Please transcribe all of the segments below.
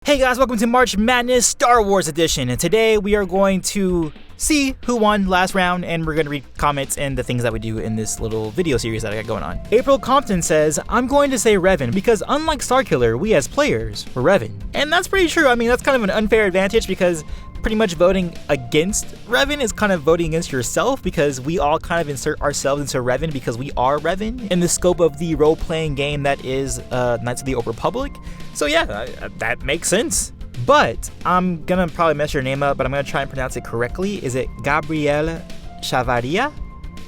Hey guys, welcome to March Madness Star Wars Edition, and today we are going to see who won last round, and we're going to read comments and the things that we do in this little video series that I got going on. April Compton says, I'm going to say Revan because unlike Starkiller, we as players were Revan. And that's pretty true. I mean, that's kind of an unfair advantage because pretty much voting against Revan is kind of voting against yourself, because we all kind of insert ourselves into Revan because we are Revan in the scope of the role-playing game that is Knights of the Old Republic. So yeah, that makes sense. But I'm gonna probably mess your name up, but I'm gonna try and pronounce it correctly. Is it Gabriel Chavaria?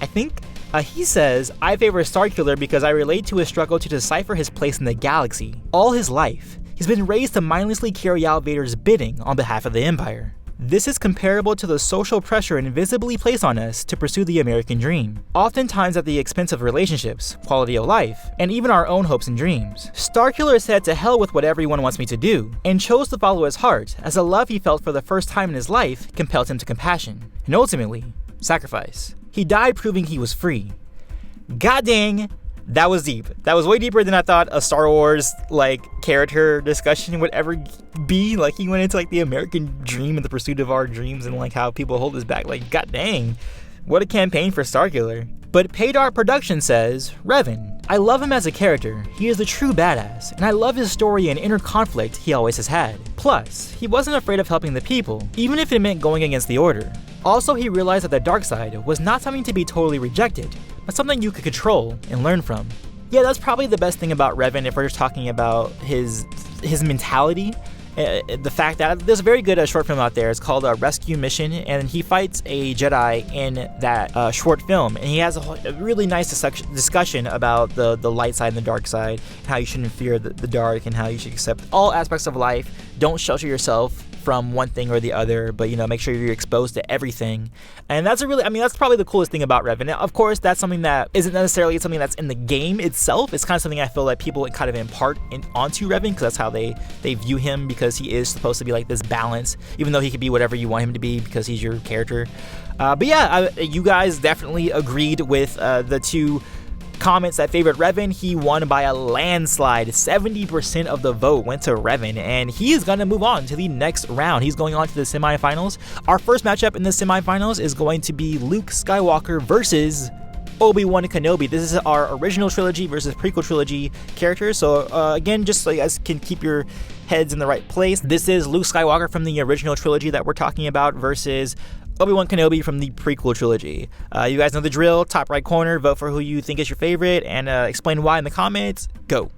I think. He says, I favor Starkiller because I relate to his struggle to decipher his place in the galaxy. All his life, he's been raised to mindlessly carry out Vader's bidding on behalf of the Empire. This is comparable to the social pressure invisibly placed on us to pursue the American dream, oftentimes at the expense of relationships, quality of life, and even our own hopes and dreams. Starkiller said to hell with what everyone wants me to do, and chose to follow his heart, as the love he felt for the first time in his life compelled him to compassion, and ultimately, sacrifice. He died proving he was free. God dang, that was deep. That was way deeper than I thought a Star Wars character discussion would ever be. He went into the American dream and the pursuit of our dreams and how people hold us back. God dang, what a campaign for Starkiller. But Paydar Production says, Revan, I love him as a character. He is the true badass, and I love his story and inner conflict he always has had. Plus, he wasn't afraid of helping the people, even if it meant going against the Order. Also, he realized that the dark side was not something to be totally rejected, but something you could control and learn from. Yeah, that's probably the best thing about Revan if we're just talking about his mentality. The fact that there's a very good short film out there. It's called Rescue Mission, and he fights a Jedi in that short film, and he has a really nice discussion about the light side and the dark side, and how you shouldn't fear the dark, and how you should accept all aspects of life. Don't shelter yourself from one thing or the other, but make sure you're exposed to everything. And that's that's probably the coolest thing about Revan. Now, of course, that's something that isn't necessarily something that's in the game itself. It's kind of something I feel like people kind of impart onto Revan, because that's how they view him, because he is supposed to be this balance, even though he could be whatever you want him to be because he's your character. But yeah, you guys definitely agreed with the two comments that favored Revan. He won by a landslide. 70% of the vote went to Revan, and he is going to move on to the next round. He's going on to the semifinals. Our first matchup in the semifinals is going to be Luke Skywalker versus Obi Wan Kenobi. This is our original trilogy versus prequel trilogy characters. So again, just so you guys can keep your heads in the right place, this is Luke Skywalker from the original trilogy that we're talking about versus Obi Wan Kenobi from the prequel trilogy. You guys know the drill. Top right corner, vote for who you think is your favorite, and explain why in the comments. Go.